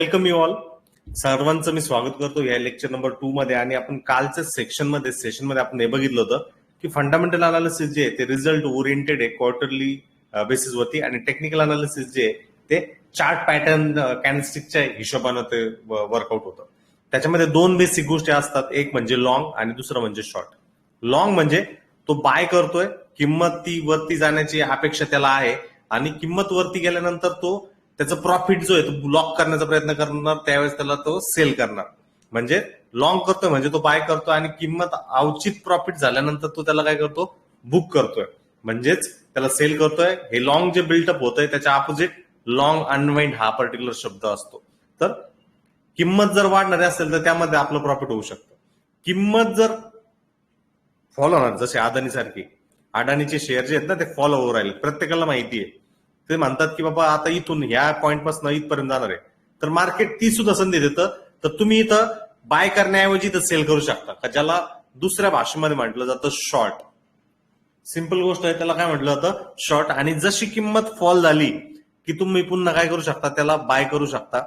Welcome you all. सर्वांचं मी स्वागत करतो या लेक्चर नंबर 2 मध्ये. आणि आपण कालच्या सेशनमध्ये आपण हे बघितलं होतं की फंडामेंटल अनालिसिस जे आहे ते रिझल्ट ओरिएंटेड आहे क्वार्टरली बेसिसवरती, आणि टेक्निकल अनालिसिस जे आहे ते चार्ट पॅटर्न कॅन्डलस्टिकच्या हिशोबानं ते वर्कआउट होतं. त्याच्यामध्ये दोन बेसिक गोष्टी असतात, एक म्हणजे लॉंग आणि दुसरं म्हणजे शॉर्ट. लॉंग म्हणजे तो बाय करतोय, किंमत ती वरती जाण्याची अपेक्षा त्याला आहे, आणि किंमत वरती गेल्यानंतर तो त्याचा प्रॉफिट जो आहे तो ब्लॉक करण्याचा प्रयत्न करणार, त्यावेळेस त्याला तो सेल करणार. म्हणजे लॉंग करतोय म्हणजे तो बाय करतोय, आणि किंमत अवचित प्रॉफिट झाल्यानंतर तो त्याला काय करतो, बुक करतोय, म्हणजेच त्याला सेल करतोय. हे लॉंग जे बिल्टअप होतंय त्याच्या अपोजिट लॉंग अनवाइंड हा पर्टिक्युलर शब्द असतो. तर किंमत जर वाढणारी असेल तर त्यामध्ये आपलं प्रॉफिट होऊ शकतं. किंमत जर फॉलो होणार, जसे अदानी सारखी, अडाणीचे शेअर जे आहेत ना ते फॉलो होऊ राहिले, प्रत्येकाला माहिती आहे. ते म्हणतात की बाबा आता इथून ह्या पॉईंट पासून इथपर्यंत जाणार आहे, तर मार्केट ती सुद्धा संधी देतं. तर तुम्ही इथं बाय करण्याऐवजी इथं सेल करू शकता, का ज्याला दुसऱ्या भाषेमध्ये म्हटलं जातं शॉर्ट. सिंपल गोष्ट आहे, त्याला काय म्हटलं जातं, शॉर्ट. आणि जशी किंमत फॉल झाली की तुम्ही पुन्हा काय करू शकता, त्याला बाय करू शकता.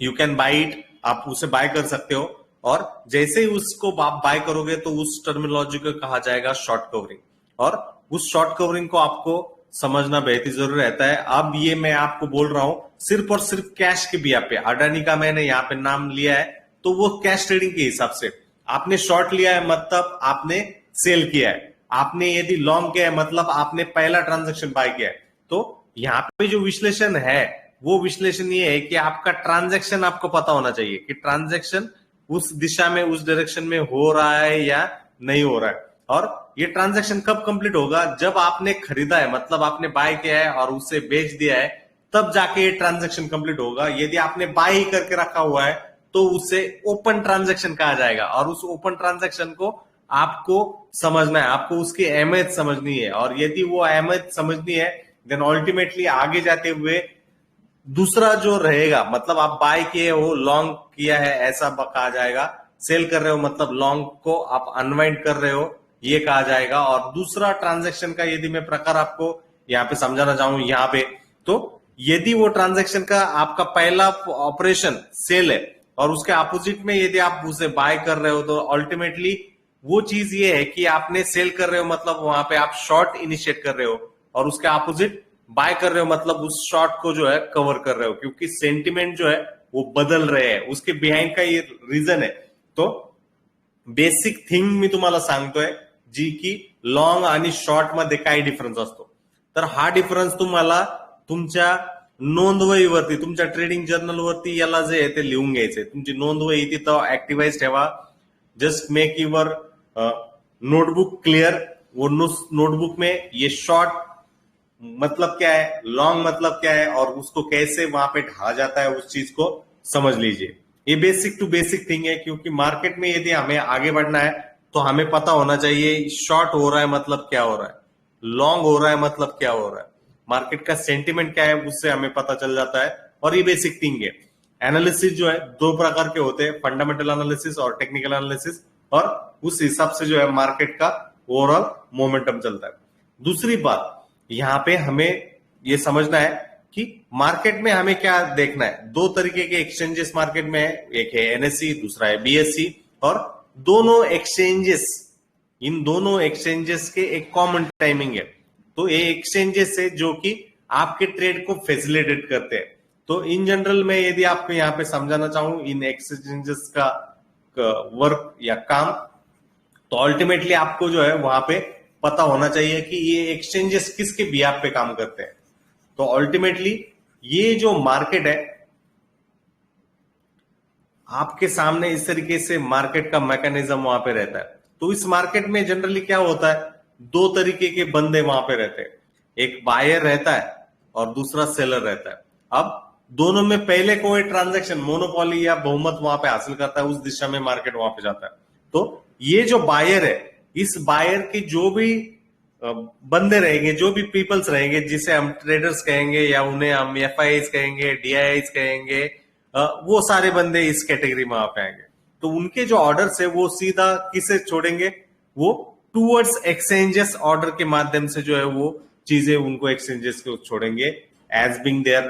यू कैन बाय इट, आप उसे बाय कर सकते हो. और जैसे ही उसको आप बाय करोगे तो उस टर्मिनोलॉजी को कहा जाएगा शॉर्ट कवरिंग. और उस शॉर्ट कवरिंग को आपको समझना बेहद ही जरूरी रहता है. अब ये मैं आपको बोल रहा हूं सिर्फ और सिर्फ कैश के बिया पे. अडानी का मैंने यहाँ पे नाम लिया है तो वो कैश ट्रेडिंग के हिसाब से. आपने शॉर्ट लिया है मतलब आपने सेल किया है, आपने यदि लॉन्ग किया है मतलब आपने पहला ट्रांजेक्शन बाय किया है. तो यहाँ पे जो विश्लेषण है वो विश्लेषण ये है कि आपका ट्रांजैक्शन आपको पता होना चाहिए कि ट्रांजैक्शन उस दिशा में, उस डायरेक्शन में हो रहा है या नहीं हो रहा है. और ये ट्रांजैक्शन कब कंप्लीट होगा, जब आपने खरीदा है, मतलब आपने बाय किया है और उसे बेच दिया है, तब जाके ये ट्रांजैक्शन कंप्लीट होगा. यदि आपने बाय ही करके रखा हुआ है तो उसे ओपन ट्रांजैक्शन कहा जाएगा. और उस ओपन ट्रांजैक्शन को आपको समझना है, आपको उसकी अहमियत समझनी है. और यदि वो अहमियत समझनी है देन अल्टीमेटली आगे जाते हुए दूसरा जो रहेगा, मतलब आप बाय किए हो, लॉन्ग किया है ऐसा कहा जाएगा. सेल कर रहे हो मतलब लॉन्ग को आप अनवाइंड कर रहे हो, ये कहा जाएगा. और दूसरा ट्रांजैक्शन का यदि मैं प्रकार आपको यहाँ पे समझाना चाहूं यहाँ पे, तो यदि वो ट्रांजैक्शन का आपका पहला ऑपरेशन सेल है और उसके अपोजिट में यदि आप उसे बाय कर रहे हो, तो अल्टीमेटली वो चीज ये है कि आपने सेल कर रहे हो मतलब वहां पे आप शॉर्ट इनिशिएट कर रहे हो, और उसके अपोजिट बाय कर रहे हो मतलब उस शॉर्ट को जो है कव्हर कर रहे हो, क्योंकि सेंटिमेंट जो है वो बदल रहे हैं. उसके बिहाइंड का ये रीजन है. तो बेसिक थिंग मी तुम्हाला सांगतोय जी की लॉंग आणि शॉर्ट मध्ये काय डिफरन्स असतो. तर हा डिफरन्स तुम्हाला तुमच्या नोंदवहीवरती, तुमच्या ट्रेडिंग जर्नलवरती याला जे आहे ते लिहून घ्यायचंय. तुमची नोंदवही तिथं ऍक्टिव्हाइज ठेवा. Just make your notebook clear. वो नोटबुक में ये शॉर्ट मतलब क्या है, लॉन्ग मतलब क्या है, और उसको कैसे वहां पे ढाला जाता है, उस चीज को समझ लीजिए. ये बेसिक टू बेसिक थिंग है, क्योंकि मार्केट में यदि हमें आगे बढ़ना है तो हमें पता होना चाहिए शॉर्ट हो रहा है मतलब क्या हो रहा है, लॉन्ग हो रहा है मतलब क्या हो रहा है, मार्केट का सेंटिमेंट क्या है उससे हमें पता चल जाता है. और ये बेसिक थिंग है. एनालिसिस जो है दो प्रकार के होते हैं, फंडामेंटल एनालिसिस और टेक्निकल एनालिसिस. और उस हिसाब से जो है मार्केट का ओवरऑल मोमेंटम चलता है. दूसरी बात यहां पे हमें ये समझना है कि मार्केट में हमें क्या देखना है. दो तरीके के एक्सचेंजेस मार्केट में है, एक है एनएससी, दूसरा है बीएससी. और दोनों एक्सचेंजेस, इन दोनों एक्सचेंजेस के एक कॉमन टाइमिंग है. तो ये एक्सचेंजेस है जो कि आपके ट्रेड को फैसिलिटेट करते हैं. तो इन जनरल में यदि आपको यहाँ पे समझाना चाहूं इन एक्सचेंजेस का वर्क या काम, तो अल्टीमेटली आपको जो है वहां पे पता होना चाहिए कि ये एक्सचेंजेस किसके बिहाफ पे काम करते हैं. तो अल्टीमेटली ये जो मार्केट है आपके सामने इस तरीके से मार्केट का मैकेनिज्म वहां पे रहता है. तो इस मार्केट में जनरली क्या होता है, दो तरीके के बंदे वहां पे रहते हैं. एक बायर रहता है और दूसरा सेलर रहता है. अब दोनों में पहले कोई ट्रांजैक्शन मोनोपोली या बहुमत वहां पे हासिल करता है, उस दिशा में मार्केट वहां पे जाता है. तो ये जो बायर है, इस बायर के जो भी बंदे रहेंगे, जो भी पीपल्स रहेंगे, जिसे हम ट्रेडर्स कहेंगे या उन्हें हम एफआईआईस कहेंगे, डीआईआईस कहेंगे, वो सारे बंदे इस कैटेगरी में वहां पे आएंगे. तो उनके जो ऑर्डर्स है वो सीधा किसे छोड़ेंगे, वो टूवर्ड्स एक्सचेंजेस ऑर्डर के माध्यम से जो है वो चीजें उनको एक्सचेंजेस को छोड़ेंगे. एज बिंग देयर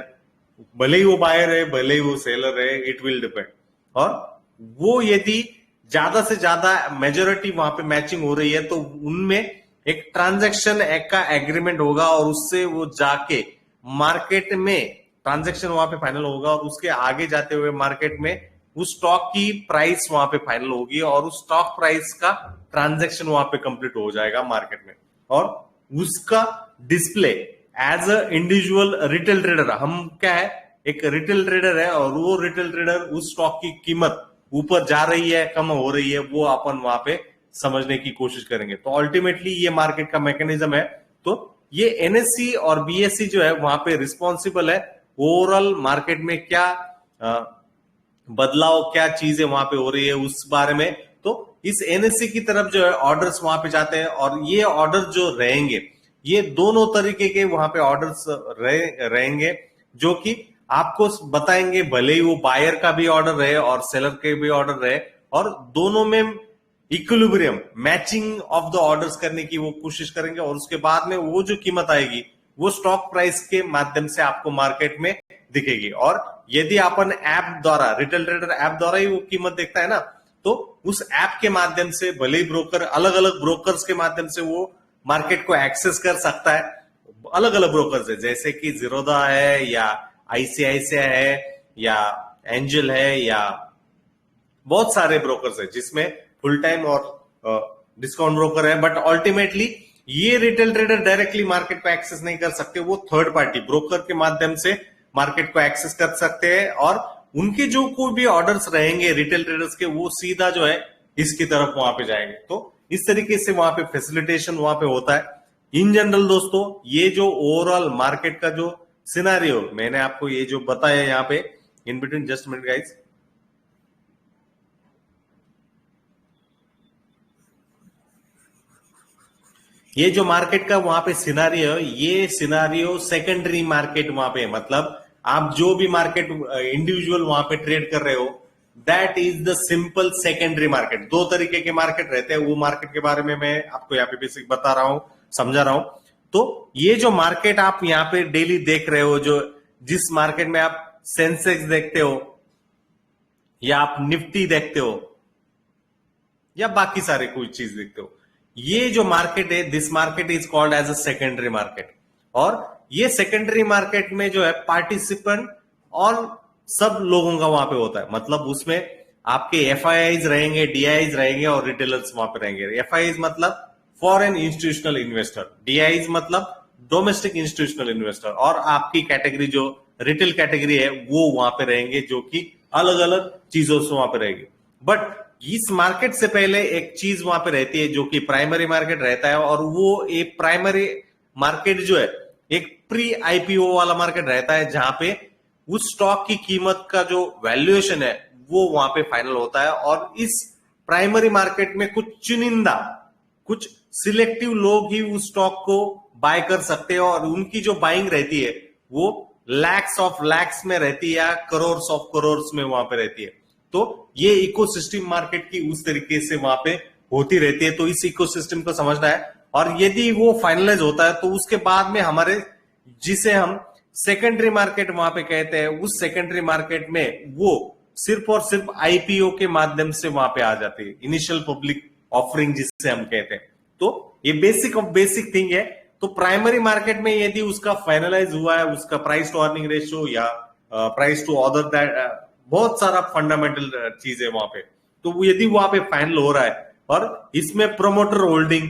भले ही वो बायर है भले ही वो सेलर है, इट विल डिपेंड। और वो यदि ज्यादा से ज्यादा मेजोरिटी वहां पे मैचिंग हो रही है तो उनमें एक ट्रांजैक्शन का एग्रीमेंट होगा और उससे वो जाके मार्केट में ट्रांजैक्शन वहां पे फाइनल होगा और उसके आगे जाते हुए मार्केट में उस स्टॉक की प्राइस वहां पे फाइनल होगी और उस स्टॉक प्राइस का ट्रांजैक्शन वहां पे कंप्लीट हो जाएगा मार्केट में। और उसका display as a individual retail trader, हम क्या है एक रिटेल ट्रेडर है और वो रिटेल ट्रेडर उस स्टॉक की कीमत ऊपर जा रही है कम हो रही है वो अपन वहां पे समझने की कोशिश करेंगे। तो अल्टीमेटली ये मार्केट का मैकेनिज्म है। तो ये एनएससी और बीएससी जो है वहां पे रिस्पॉन्सिबल है ओवरऑल मार्केट में क्या बदलाव, क्या चीजें वहां पे हो रही है उस बारे में। तो इस एनएससी की तरफ जो है ऑर्डर्स वहां पे जाते हैं और ये ऑर्डर जो रहेंगे ये दोनों तरीके के वहां पे ऑर्डर्स रहेंगे जो कि आपको बताएंगे, भले ही वो बायर का भी ऑर्डर रहे और सेलर के भी ऑर्डर रहे और दोनों में equilibrium matching of the orders करने की वो कोशिश करेंगे और उसके बाद में वो जो कीमत आएगी वो स्टॉक प्राइस के माध्यम से आपको मार्केट में दिखेगी। और यदि अपन ऐप द्वारा, रिटेल ट्रेडर ऐप द्वारा ही वो कीमत देखता है ना, तो उस ऐप के माध्यम से भले ही ब्रोकर अलग अलग ब्रोकर्स के माध्यम से वो मार्केट को एक्सेस कर सकता है। अलग अलग ब्रोकर्स है जैसे कि जीरोधा है या आईसीआईसीआई है या एंजल है या बहुत सारे ब्रोकर्स है जिसमें फुल टाइम और डिस्काउंट ब्रोकर है। बट अल्टीमेटली ये रिटेल ट्रेडर डायरेक्टली मार्केट को एक्सेस नहीं कर सकते, वो थर्ड पार्टी ब्रोकर के माध्यम से मार्केट को एक्सेस कर सकते हैं और उनके जो कोई भी ऑर्डर्स रहेंगे रिटेल ट्रेडर्स के वो सीधा जो है इसकी तरफ वहां पे जाएंगे। तो इस तरीके से वहां पे फैसिलिटेशन वहां पे होता है। इन जनरल दोस्तों ये जो ओवरऑल मार्केट का जो सिनारियो मैंने आपको ये जो बताया यहाँ पे in between, just minute guys, ये जो मार्केट का वहां पे सिनारियो, ये सिनारियो सेकेंडरी मार्केट वहां पे, मतलब आप जो भी मार्केट इंडिविजुअल वहां पे ट्रेड कर रहे हो that is the simple secondary market. दो तरीके के मार्केट रहते हैं, वो मार्केट के बारे में मैं आपको यहाँ पे बेसिक बता रहा हूं, समझा रहा हूं। तो ये जो मार्केट आप यहाँ पे डेली देख रहे हो, जो जिस मार्केट में आप सेंसेक्स देखते हो या आप निफ्टी देखते हो या बाकी सारे कोई चीज देखते हो, ये जो मार्केट है this market is called as a secondary market. और ये सेकेंडरी मार्केट में जो है पार्टिसिपेंट और सब लोगों का वहां पे होता है, मतलब उसमें आपके एफआईआईज रहेंगे, डीआईज रहेंगे और रिटेलर्स वहां पे रहेंगे। एफआईआईज मतलब फॉरेन इंस्टीट्यूशनल इन्वेस्टर, डीआईज मतलब डोमेस्टिक इंस्टीट्यूशनल इन्वेस्टर और आपकी कैटेगरी जो रिटेल कैटेगरी है वो वहां पे रहेंगे जो कि अलग अलग चीजों से वहां पे रहेंगे। बट इस मार्केट से पहले एक चीज वहां पे रहती है जो कि प्राइमरी मार्केट रहता है और वो एक प्राइमरी मार्केट जो है एक प्री आईपीओ वाला मार्केट रहता है जहां पे उस स्टॉक की कीमत का जो वैल्यूएशन है वो वहां पे फाइनल होता है। और इस प्राइमरी मार्केट में कुछ चुनिंदा, कुछ सिलेक्टिव लोग ही उस स्टॉक को बाय कर सकते हैं और उनकी जो बाइंग रहती है वो लैक्स ऑफ लैक्स में रहती है या करोर्स ऑफ करोर्स में वहां पे रहती है। तो ये इकोसिस्टम मार्केट की उस तरीके से वहां पे होती रहती है। तो इस इकोसिस्टम को समझना है और यदि वो फाइनलाइज होता है तो उसके बाद में हमारे जिसे हम सेकेंडरी मार्केट वहां पे कहते हैं, उस सेकेंडरी मार्केट में वो सिर्फ और सिर्फ आईपीओ के माध्यम से वहां पे आ जाती है, इनिशियल पब्लिक ऑफरिंग जिसे हम कहते हैं। तो ये बेसिक ऑफ बेसिक थिंग है। तो प्राइमरी मार्केट में यदि उसका फाइनलाइज हुआ है, उसका प्राइस टू अर्निंग रेशियो या प्राइस टू ऑर्डर दैट, बहुत सारा फंडामेंटल चीज है वहां पे, तो यदि वहां पे फाइनल हो रहा है और इसमें प्रोमोटर होल्डिंग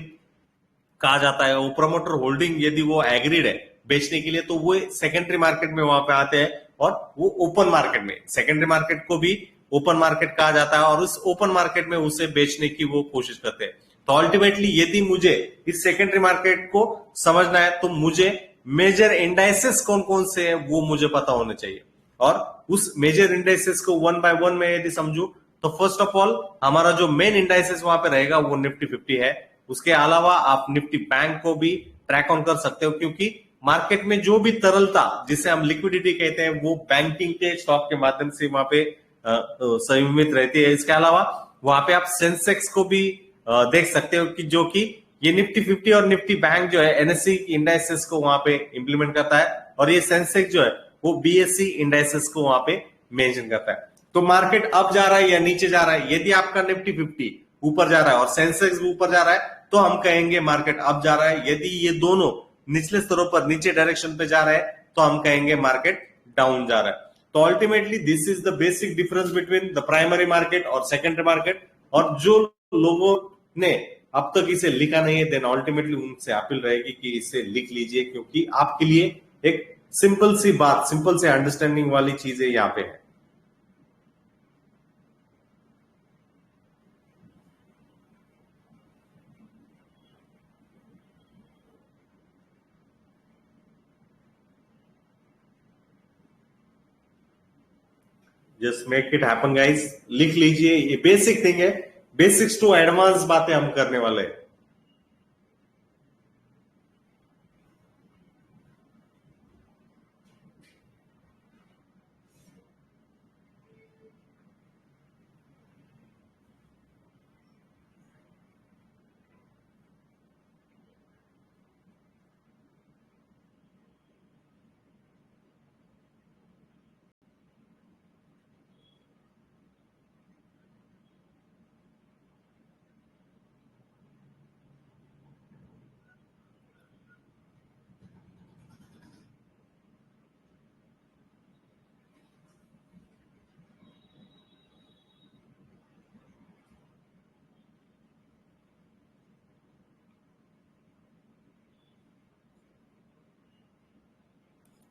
कहा जाता है, वो प्रोमोटर होल्डिंग यदि वो एग्रीड है बेचने के लिए तो वो सेकेंडरी मार्केट में वहां पे आते हैं और वो ओपन मार्केट में, सेकेंडरी मार्केट को भी ओपन मार्केट कहा जाता है और उस ओपन मार्केट में उसे बेचने की वो कोशिश करते हैं। तो अल्टीमेटली यदि मुझे इस सेकेंडरी मार्केट को समझना है तो मुझे मेजर इंडाइसेस कौन कौन से हैं वो मुझे पता होने चाहिए और उस मेजर इंडाइसेस को वन बाय वन में यदि समझू तो फर्स्ट ऑफ ऑल हमारा जो मेन इंडाइसेस वहां पे रहेगा वो निफ्टी 50 है। उसके अलावा आप निफ्टी बैंक को भी ट्रैक ऑन कर सकते हो क्योंकि मार्केट में जो भी तरलता जिसे हम लिक्विडिटी कहते हैं वो बैंकिंग के स्टॉक के माध्यम से वहां पे संयमित रहती है। इसके अलावा वहां पे आप सेंसेक्स को भी देख सकते हो कि जो कि ये निफ्टी 50 और निफ्टी बैंक जो है एनएससी इंडाइसेस को वहां पे इंप्लीमेंट करता है और ये सेंसेक्स जो है वो बीएसई इंडाइसेस को वहां पे मेंशन करता है। तो मार्केट अप जा रहा है या नीचे जा रहा है, यदि आपका निफ्टी 50 ऊपर जा रहा है और सेंसेक्स भी ऊपर जा रहा है तो हम कहेंगे मार्केट अप जा रहा है। यदि ये दोनों निचले स्तरों पर नीचे डायरेक्शन पे जा रहा है तो हम कहेंगे मार्केट डाउन जा रहा है। तो ultimately this is the basic difference between the primary market और सेकेंडरी मार्केट। और जो लोगों ने अब तक इसे लिखा नहीं है देन अल्टीमेटली उनसे अपील रहेगी कि इसे लिख लीजिए, क्योंकि आपके लिए एक सिंपल सी बात, सिंपल से अंडरस्टैंडिंग वाली चीजें यहाँ पे है। Just make it happen guys, लिख लीजिए, ये बेसिक थिंग है, बेसिक्स टू एडवांस बातें हम करने वाले हैं।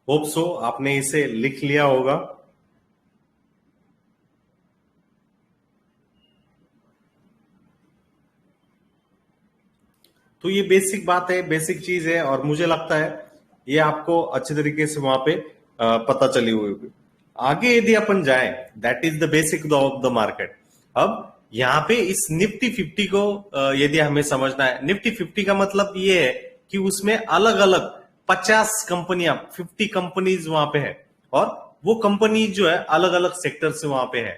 होप सो आपने इसे लिख लिया होगा। तो ये बेसिक बात है, बेसिक चीज है, और मुझे लगता है ये आपको अच्छे तरीके से वहां पे पता चली हुई होगी। आगे यदि अपन जाए, that is the basic of the market. अब यहाँ पे इस निफ्टी 50 को यदि हमें समझना है, निफ्टी 50 का मतलब ये है कि उसमें अलग अलग 50 कंपनियां, 50 कंपनीज वहां पे है, और वो कंपनी जो है अलग अलग सेक्टर से वहां पे है।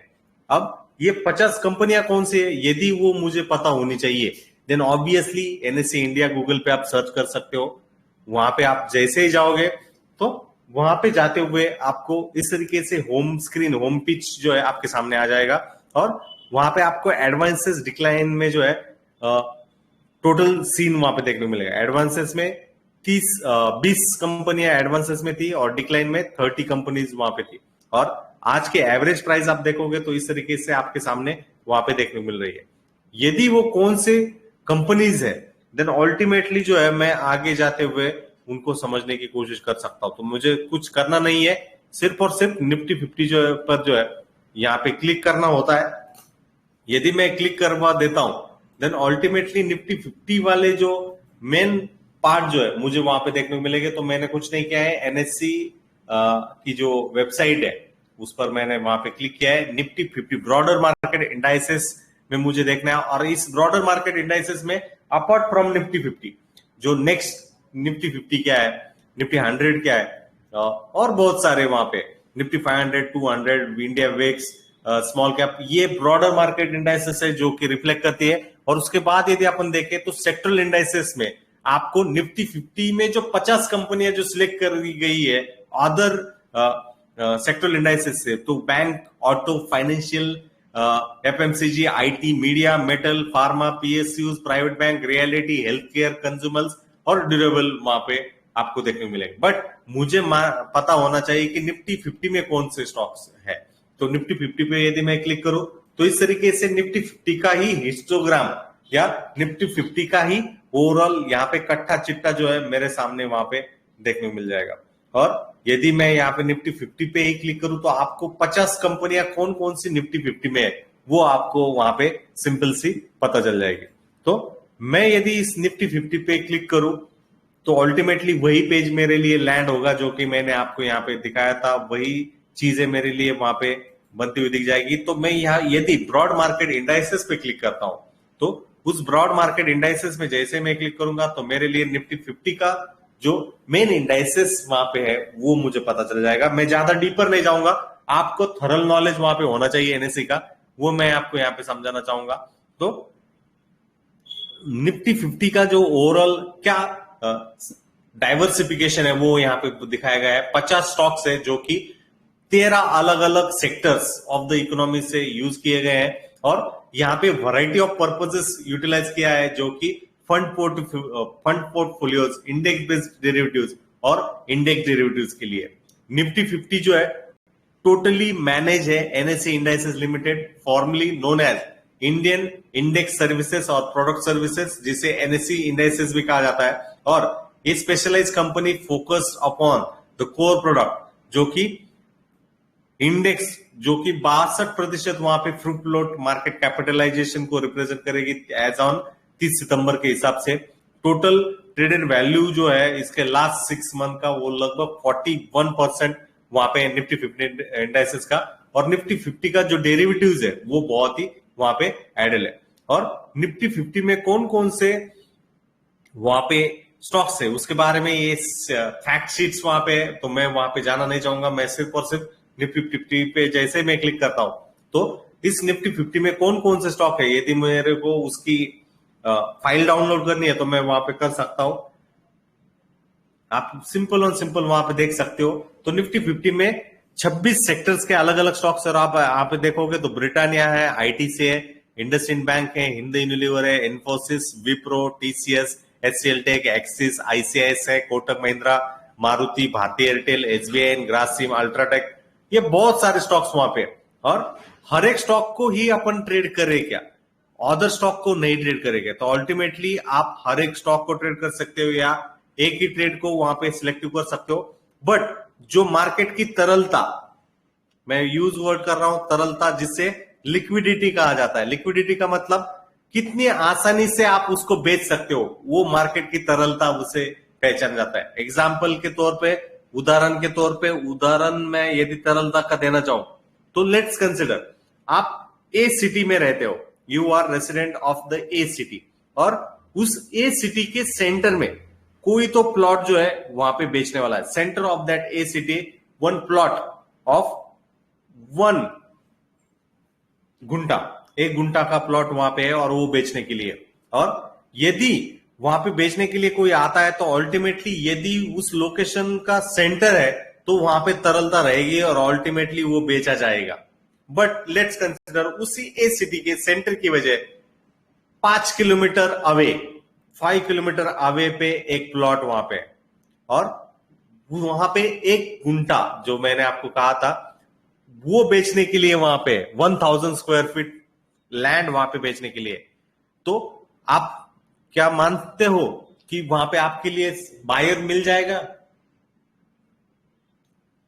अब ये 50 कंपनियां कौन सी है यदि वो मुझे पता होनी चाहिए, then obviously NSC India Google पे आप सर्च कर सकते हो। वहां पे आप जैसे ही जाओगे तो वहां पे जाते हुए आपको इस तरीके से होम स्क्रीन, होम पिच जो है आपके सामने आ जाएगा, और वहां पे आपको एडवांसेस डिक्लाइन में जो है टोटल सीन वहां पे देखने को मिलेगा। एडवांसेस में 20 कंपनियां एडवांसेस में थी और डिक्लाइन में 30 कंपनीज वहां पे थी, और आज के एवरेज प्राइस आप देखोगे तो इस तरीके से आपके सामने वहां पे देखने को मिल रही है। यदि वो कौन से कंपनीज है देन अल्टीमेटली जो है मैं आगे जाते हुए उनको समझने की कोशिश कर सकता हूं। तो मुझे कुछ करना नहीं है, सिर्फ और सिर्फ निफ्टी 50 जो है पर जो है यहाँ पे क्लिक करना होता है। यदि मैं क्लिक करवा देता हूं देन अल्टीमेटली निफ्टी 50 वाले जो मेन पार्ट जो है मुझे वहां पे देखने को मिलेगा। तो मैंने कुछ नहीं किया है, एनएससी की जो वेबसाइट है उस पर मैंने वहां पे क्लिक किया है। निफ्टी 50 ब्रॉडर मार्केट इंडाइसेस में मुझे देखना है, और इस ब्रॉडर मार्केट इंडाइसेस में अपार्ट फ्रॉम निफ्टी 50 जो नेक्स्ट निफ्टी 50 क्या है, निफ्टी 100 क्या है, और बहुत सारे वहां पे Nifty 500, 200, India VIX, small cap, ये ब्रॉडर मार्केट इंडाइसेस है जो कि रिफ्लेक्ट करती है। और उसके बाद यदि अपन देखें तो सेक्टरल इंडाइसेस में आपको निफ्टी 50 में जो 50 कंपनियां जो सिलेक्ट कर दी गई है अदर सेक्टरल इंडाइसेस से, तो bank, auto, financial, FMCG, IT, media, metal, pharma, PSUs, private bank, reality, health care, consumers और ड्यूरेबल वहां पे आपको देखने को मिलेगा। बट मुझे पता होना चाहिए कि निफ्टी 50 में कौन से स्टॉक्स है। तो निफ्टी 50 पे यदि मैं क्लिक करूं तो इस तरीके से निफ्टी 50 का ही हिस्टोग्राम या निफ्टी 50 का ही ओवरऑल यहाँ पे कट्टा चिट्टा जो है मेरे सामने वहां पे देखने को मिल जाएगा। और यदि मैं यहाँ पे निफ्टी 50 पे ही क्लिक करूं तो आपको 50 कंपनियां कौन कौन सी निफ्टी 50 में है वो आपको वहां पे सिंपल सी पता चल जाएगी। तो मैं यदि इस निफ्टी 50 पे क्लिक करूं तो अल्टीमेटली वही पेज मेरे लिए लैंड होगा जो कि मैंने आपको यहाँ पे दिखाया था, वही चीजें मेरे लिए वहां पे बनती हुई दिख जाएगी। तो मैं यहाँ यदि ब्रॉड मार्केट इंडाइसेस पे क्लिक करता हूं तो उस ब्रॉड मार्केट इंडाइसेस में जैसे मैं क्लिक करूंगा तो मेरे लिए निफ्टी 50 का जो मेन इंडाइसेस वहां पे है वो मुझे पता चल जाएगा। मैं ज्यादा डीपर नहीं जाऊंगा, आपको थरल नॉलेज वहां पे होना चाहिए एनएससी का, वो मैं आपको यहाँ पे समझाना चाहूंगा। तो निफ्टी 50 का जो ओवरऑल क्या डाइवर्सिफिकेशन है वो यहाँ पे दिखाया गया है। 50 स्टॉक्स है जो कि 13 अलग अलग सेक्टर्स ऑफ द इकोनॉमी से यूज किए गए हैं, और यहाँ पे वैरायटी ऑफ पर्पसेस यूटिलाइज किया है, जो कि fund portfolios, index based derivatives और इंडेक्स डेरिवेटिव्स के लिए। निफ्टी 50 जो है टोटली मैनेज है NSC indices limited, formerly known as Indian index services और प्रोडक्ट सर्विसेज, जिसे एनएससी इंडाइसेस भी कहा जाता है। और ये specialise company focus upon the core product, जो कि इंडेक्स जो कि 62% वहां पे फ्री फ्लोट मार्केट कैपिटलाइजेशन को रिप्रेजेंट करेगी एज ऑन 30 सितंबर के हिसाब से। टोटल ट्रेडेड वैल्यू जो है इसके लास्ट 6 मंथ का वो लगभग 41% वहां पे निफ्टी 50 इंडाइसेस का, और निफ्टी 50 का जो डेरिवेटिव्स है वो बहुत ही वहां पे एडल है। और निफ्टी 50 में कौन कौन से वहां पे स्टॉक्स है उसके बारे में ये फैक्ट शीट्स वहां पे, तो मैं वहां पे जाना नहीं चाहूंगा। मैं सिर्फ और सिर्फ निफ्टी 50 पे जैसे मैं क्लिक करता हूं तो इस निफ्टी 50 में कौन कौन से स्टॉक है, यदि मेरे को उसकी फाइल डाउनलोड करनी है तो मैं वहां पे कर सकता हूं। आप सिंपल और सिंपल वहां पे देख सकते हो। तो निफ्टी 50 में 26 सेक्टर्स के अलग अलग स्टॉक्स, और आप देखोगे तो ब्रिटानिया है, आईटीसी है, इंडसइंड बैंक है, हिंद यूनिलीवर है, Infosys, Wipro, TCS, HCL tech, Axis, ICIS है, कोटक महिंद्रा, मारुति, भारतीय एयरटेल, एसबीआई, ग्रासिम, अल्ट्राटेक, ये बहुत सारे स्टॉक्स वहां पे। और हर एक स्टॉक को ही अपन ट्रेड करे क्या, अदर स्टॉक को नहीं ट्रेड करेंगे। तो अल्टीमेटली आप हर एक स्टॉक को ट्रेड कर सकते हो या एक ही ट्रेड को वहां पे सिलेक्टिव कर सकते हो। बट जो मार्केट की तरलता, मैं यूज वर्ड कर रहा हूं तरलता, जिससे लिक्विडिटी कहा जाता है। लिक्विडिटी का मतलब कितनी आसानी से आप उसको बेच सकते हो, वो मार्केट की तरलता उसे पहचान जाता है। एग्जाम्पल के तौर पे, उदाहरण में यदि तरलता का देना चाहूं तो लेट्स कंसिडर आप ए सिटी में रहते हो, you are resident of the a city, और उस ए सिटी के सेंटर में कोई तो प्लॉट जो है वहां पे बेचने वाला है। Centre of that A city one plot of 1 गुंटा, 1 गुंटा का प्लॉट वहां पे है और वो बेचने के लिए। और यदि वहां पे बेचने के लिए कोई आता है तो अल्टीमेटली यदि उस लोकेशन का सेंटर है तो वहां पे तरलता रहेगी और अल्टीमेटली वो बेचा जाएगा। बट लेट्स कंसिडर उसी ए सिटी के सेंटर की वजह 5 किलोमीटर अवे, 5 किलोमीटर अवे पे एक प्लॉट वहां पे, और वहां पे 1 गुंटा जो मैंने आपको कहा था वो बेचने के लिए वहां पे 1000 स्क्वायर फीट लैंड वहां पे बेचने के लिए। तो आप क्या मानते हो कि वहां पे आपके लिए बायर मिल जाएगा?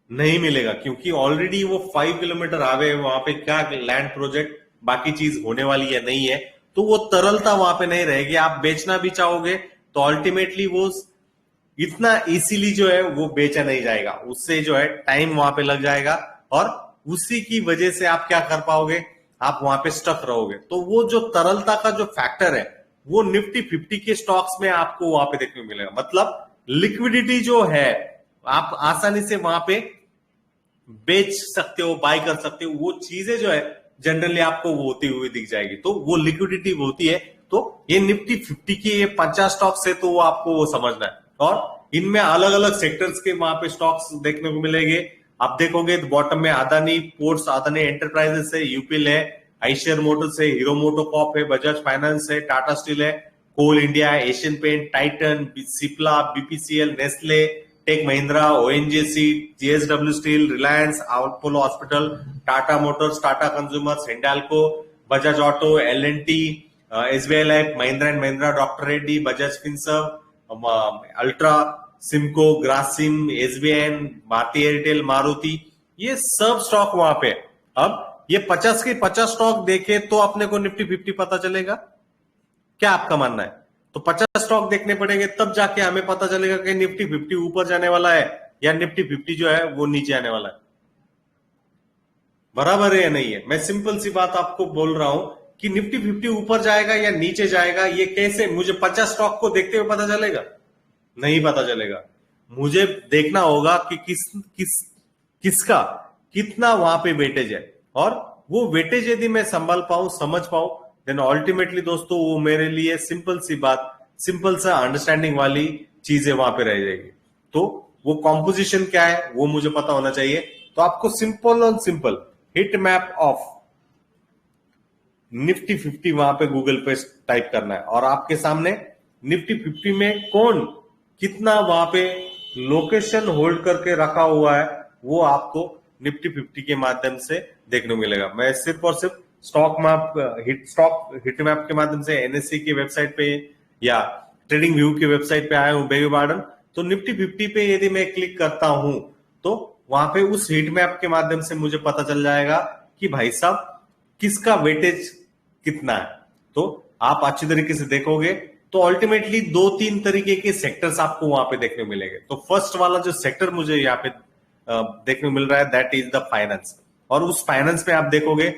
नहीं मिलेगा, क्योंकि ऑलरेडी वो 5 किलोमीटर आवे, वहां पे क्या लैंड प्रोजेक्ट बाकी चीज होने वाली है नहीं है, तो वो तरलता वहां पे नहीं रहेगी। आप बेचना भी चाहोगे तो अल्टीमेटली वो इतना इजीली जो है वो बेचा नहीं जाएगा, उससे जो है टाइम वहां पे लग जाएगा, और उसी की वजह से आप क्या कर पाओगे, आप वहां पे स्टक रहोगे। तो वो जो तरलता का जो फैक्टर है वो निफ्टी 50 के स्टॉक्स में आपको वहां पे देखने को मिलेगा। मतलब लिक्विडिटी जो है आप आसानी से वहां पे बेच सकते हो, बाय कर सकते हो, वो चीजें जो है जनरली आपको वो होती हुई दिख जाएगी। तो वो लिक्विडिटी होती है। तो ये निफ्टी 50 के ये 50 स्टॉक्स है, तो वो आपको वो समझना है। और इनमें अलग अलग सेक्टर्स के वहां पे स्टॉक्स देखने को मिलेंगे। आप देखोगे तो बॉटम में अदानी पोर्ट्स, अदानी एंटरप्राइजेस है, यूपीएल है, आईशियर मोटर्स है, हीरो मोटोकॉर्प है, बजाज फाइनेंस है, टाटा स्टील है, कोल इंडिया है, Asian Paint, Titan, Cipla, BPCL, Nestle, Tech Mahindra, ONGC, JSW Steel, Reliance, Apollo Hospital, Tata Motors, Tata Consumers, Hindalco, Bajaj Auto, L and T, SBI Life, Mahindra and Mahindra, doctor Reddy, Bajaj Finserv, Ultra, Cemco, Grasim, SBI, Bharti Airtel, Maruti, ये सब stock वहां पे। अब ये 50 के 50 स्टॉक देखे तो अपने को निफ्टी 50 पता चलेगा? क्या आपका मानना है? तो 50 स्टॉक देखने पड़ेंगे तब जाके हमें पता चलेगा कि निफ्टी 50 ऊपर जाने वाला है या निफ्टी 50 जो है वो नीचे आने वाला है। बराबर है या नहीं है? मैं सिंपल सी बात आपको बोल रहा हूं कि निफ्टी 50 ऊपर जाएगा या नीचे जाएगा, ये कैसे मुझे 50 स्टॉक को देखते हुए पता चलेगा? नहीं पता चलेगा। मुझे देखना होगा कि किसका कितना वहां पे वेटेज है, और वो वेटेज यदि मैं संभाल पाऊं, समझ पाऊं, देन अल्टीमेटली दोस्तों वो मेरे लिए सिंपल सी बात, सिंपल सा अंडरस्टैंडिंग वाली चीजें वहां पे रह जाएगी। तो वो कॉम्पोजिशन क्या है वो मुझे पता होना चाहिए। तो आपको सिंपल और simple hit map of Nifty 50 वहां पे गूगल पे टाइप करना है और आपके सामने निफ्टी 50 में कौन कितना वहां पे लोकेशन होल्ड करके रखा हुआ है वो आपको निफ्टी 50 के माध्यम से देखने को मिलेगा। मैं सिर्फ और सिर्फ स्टॉक हिट मैप के माध्यम से एनएससी की वेबसाइट पे या ट्रेडिंग व्यू की वेबसाइट पे आया हूं बेबी बार्डन। तो निफ्टी 50 पे यदि मैं क्लिक करता हूं तो वहां पे उस हिट मैप के माध्यम से मुझे पता चल जाएगा कि भाई साहब किसका वेटेज कितना है। तो आप अच्छी तरीके से देखोगे तो अल्टीमेटली दो तीन तरीके के सेक्टर्स आपको वहां पे देखने को मिलेंगे। तो फर्स्ट वाला जो सेक्टर मुझे यहाँ पे देखने को मिल रहा है दैट इज द फाइनेंस। और उस फाइनेंस में आप देखोगे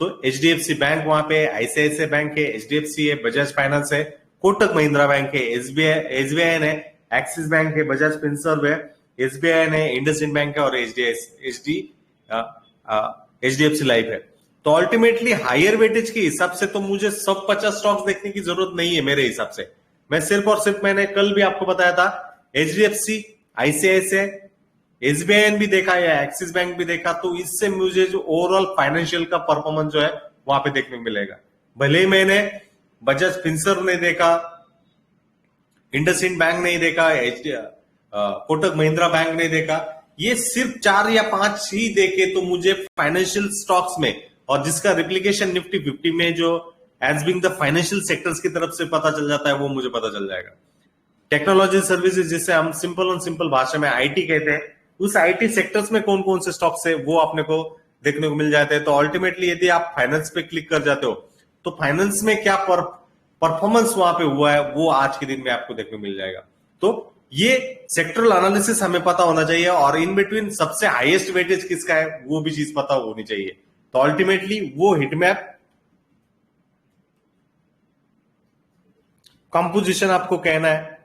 तो एचडीएफसी बैंक वहां पे, आईसीआईसीआई बैंक है, एचडीएफसी है, बजाज फाइनेंस है, कोटक महिंद्रा बैंक है, एसबीआई है, एक्सिस बैंक है, बजाज फिनसर्व है, एसबीआई है, इंडसइंड बैंक है और एचडीएफसी लाइफ है। तो अल्टीमेटली हायर वेटेज के हिसाब से तो मुझे सब 50 स्टॉक्स देखने की जरूरत नहीं है मेरे हिसाब से। मैं सिर्फ और सिर्फ मैंने कल भी आपको बताया था एचडीएफसी, आईसीआईसीआई, एसबीआई भी देखा या एक्सिस बैंक भी देखा। तो इससे मुझे जो ओवरऑल फाइनेंशियल का परफॉर्मेंस जो है वहां पे देखने को मिलेगा। भले ही मैंने बजाज फिनसर्व नहीं देखा, इंडसइंड बैंक नहीं देखा, कोटक महिंद्रा बैंक नहीं देखा, ये सिर्फ 4 या 5 ही देखे तो मुझे फाइनेंशियल स्टॉक्स में और जिसका रिप्लिकेशन निफ्टी 50 में जो as being the financial sectors की तरफ से पता चल जाता है वो मुझे पता चल जाएगा। टेक्नोलॉजी सर्विसेज जिसे हम सिंपल और सिंपल भाषा में आईटी कहते हैं, उस आईटी सेक्टर्स में कौन कौन से स्टॉक्स है वो अपने को देखने को मिल जाते हैं। तो अल्टीमेटली यदि आप फाइनेंस पे क्लिक कर जाते हो तो फाइनेंस में क्या परफॉर्मेंस वहां पे हुआ है वो आज के दिन में आपको देखने को मिल जाएगा। तो ये सेक्टरल एनालिसिस हमें पता होना चाहिए और इन बिटवीन सबसे हाईएस्ट वेटेज किसका है वो भी चीज पता होनी चाहिए। तो अल्टीमेटली वो हिटमैप कंपोजिशन आपको कहना है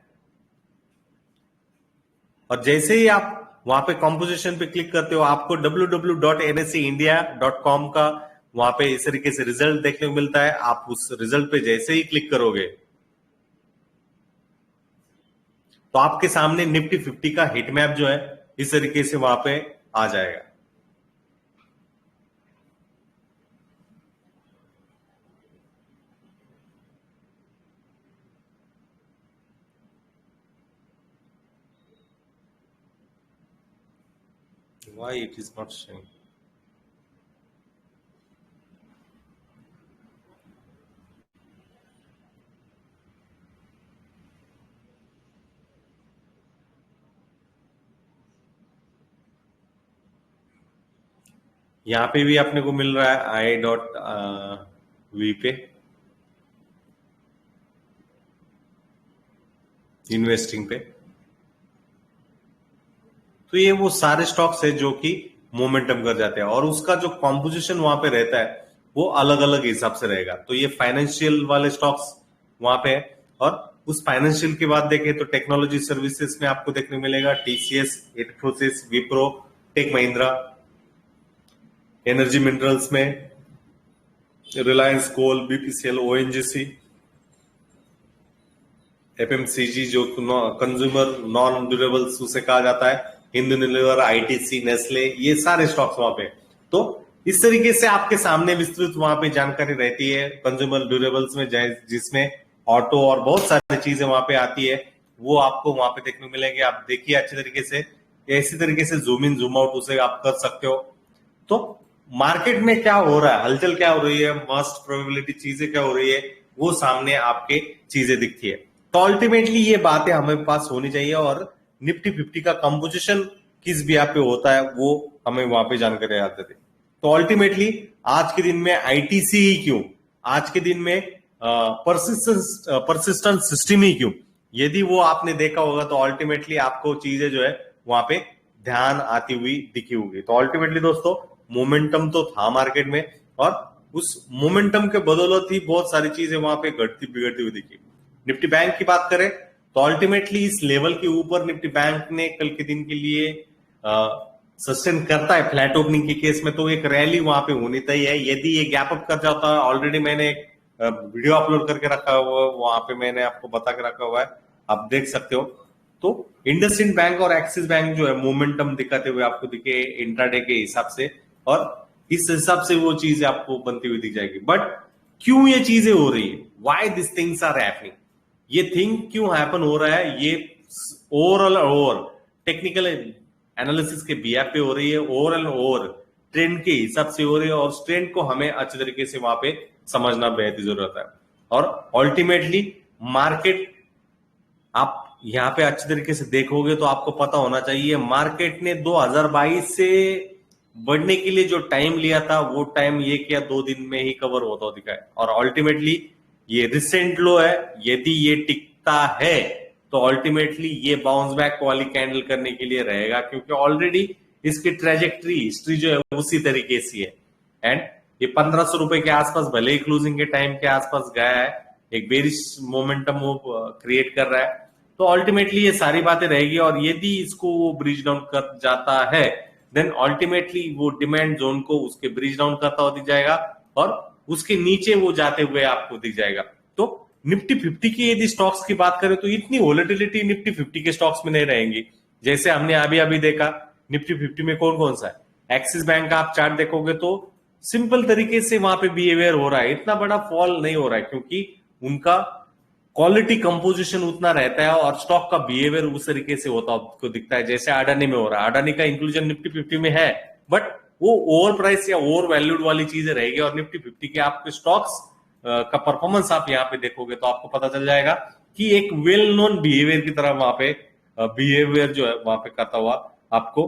और जैसे ही आप वहां पे कंपोजिशन पे क्लिक करते हो आपको www.nseindia.com का वहां पे इस तरीके से रिजल्ट देखने को मिलता है। आप उस रिजल्ट पे जैसे ही क्लिक करोगे तो आपके सामने निफ्टी 50 का हिट मैप जो है इस तरीके से वहां पे आ जाएगा। Why it is not showing? यहां पे भी अपने को मिल रहा है i.v पे इन्वेस्टिंग पे। तो ये वो सारे स्टॉक्स है जो कि मोमेंटम कर जाते हैं और उसका जो कॉम्पोजिशन वहां पे रहता है वो अलग अलग हिसाब से रहेगा। तो ये फाइनेंशियल वाले स्टॉक्स वहां पे है और उस फाइनेंशियल के बाद देखें तो टेक्नोलॉजी सर्विसेज में आपको देखने को मिलेगा TCS, Infosys, Wipro, Tech Mahindra, energy minerals में Reliance coal, BPCL, ONGC, FMCG जो कंज्यूमर नॉन ड्यूरेबल्स उसे कहा जाता है, हिंदुनिलीवर, आईटीसी, नेस्ले, ये सारे स्टॉक्स वहां पे। तो इस तरीके से आपके सामने विस्तृत वहां पे जानकारी रहती है कंज्यूमर ड्यूरेबल्स में जिसमें ऑटो और बहुत सारी चीजें वहां पे आती है वो आपको वहां पे देखने को मिलेंगे। आप देखिए अच्छी तरीके से, ऐसी तरीके से जूम इन जूम आउट उसे आप कर सकते हो। तो मार्केट में क्या हो रहा है, हलचल क्या हो रही है, मस्ट प्रोबेबिलिटी चीजें क्या हो रही है वो सामने आपके चीजें दिखती है। तो अल्टीमेटली ये बातें हमें पास होनी चाहिए और निफ्टी 50 का कंपोजिशन किस भी पे होता है वो हमें वहां पे जानकारी आते थे। तो अल्टीमेटली आज के दिन में आईटीसी ही क्यों, आज के दिन में परसिस्टेंट सिस्टम ही क्यों, यदि वो आपने देखा होगा तो अल्टीमेटली आपको चीजें जो है वहां पे ध्यान आती हुई दिखी होगी। तो अल्टीमेटली दोस्तों मोमेंटम तो था मार्केट में और उस मोमेंटम के बदौलत ही बहुत सारी चीजें वहां पे घटती बिगड़ती हुई दिखी। निफ्टी बैंक की बात करें तो अल्टीमेटली इस लेवल के ऊपर निफ्टी बैंक ने कल के दिन के लिए सस्टेन करता है फ्लैट ओपनिंग के केस में, तो एक रैली वहां पे होनी तय है। यदि ये गैप अप कर जाता है, ऑलरेडी मैंने वीडियो अपलोड करके रखा हुआ है, वहां पे मैंने आपको बता के रखा हुआ है, आप देख सकते हो। तो इंडसइंड बैंक और एक्सिस बैंक जो है मोमेंटम दिखाते हुए आपको दिखे इंट्राडे के हिसाब से, और इस हिसाब से वो चीजें आपको बनती हुई दिख जाएगी। बट क्यों ये चीजें हो रही है, why this things are happening, ये थिंग क्यों हैपन हो रहा है, ये ओवरऑल टेक्निकल एनालिसिस के बिहाफ पे हो रही है, ओवरऑल ट्रेंड के हिसाब से हो रही है, और उस ट्रेंड को हमें अच्छे तरीके से वहां पे समझना बेहद ही जरूरत है। और अल्टीमेटली मार्केट आप यहाँ पे अच्छे तरीके से देखोगे तो आपको पता होना चाहिए मार्केट ने 2022 से बढ़ने के लिए जो टाइम लिया था वो टाइम ये क्या 2 दिन में ही कवर होता दिखा है, और अल्टीमेटली ये रिसेंट लो है, यदि ये टिकता है तो अल्टीमेटली ये बाउंस बैक वाली कैंडल करने के लिए रहेगा, क्योंकि ऑलरेडी इसकी ट्रेजेक्टरी हिस्ट्री जो है उसी तरीके से है। एंड ये 1500 रुपए के आसपास भले ही क्लोजिंग के टाइम के आसपास गया है, एक बेरिश मोमेंटम वो क्रिएट कर रहा है, तो अल्टीमेटली ये सारी बातें रहेगी। और यदि इसको वो ब्रिज डाउन कर जाता है देन अल्टीमेटली वो डिमांड जोन को उसके ब्रिज डाउन करता हुआ दिख जाएगा, और उसके नीचे वो जाते हुए आपको दिख जाएगा। तो निफ्टी 50 की यदि स्टॉक्स की बात करें तो इतनी वोलेटिलिटी निफ्टी 50 के स्टॉक्स में नहीं रहेंगी। जैसे हमने अभी अभी देखा निफ्टी 50 में कौन कौन सा है, एक्सिस बैंक का आप चार्ट देखोगे तो सिंपल तरीके से वहां पे बिहेवियर हो रहा है, इतना बड़ा फॉल नहीं हो रहा है, क्योंकि उनका क्वालिटी कंपोजिशन उतना रहता है और स्टॉक का बिहेवियर उस तरीके से होता आपको दिखता है जैसे अडानी में हो रहा है। अडानी का इंक्लूजन निफ्टी 50 में है, बट वो ओवर प्राइस या ओवर वैल्यूड वाली चीजें रहेगी, और निफ्टी 50 के आपके स्टॉक्स का परफॉर्मेंस आप यहाँ पे देखोगे तो आपको पता चल जाएगा कि एक वेल नोन बिहेवियर की तरह वहां पे बिहेवियर जो है वहां पे करता हुआ आपको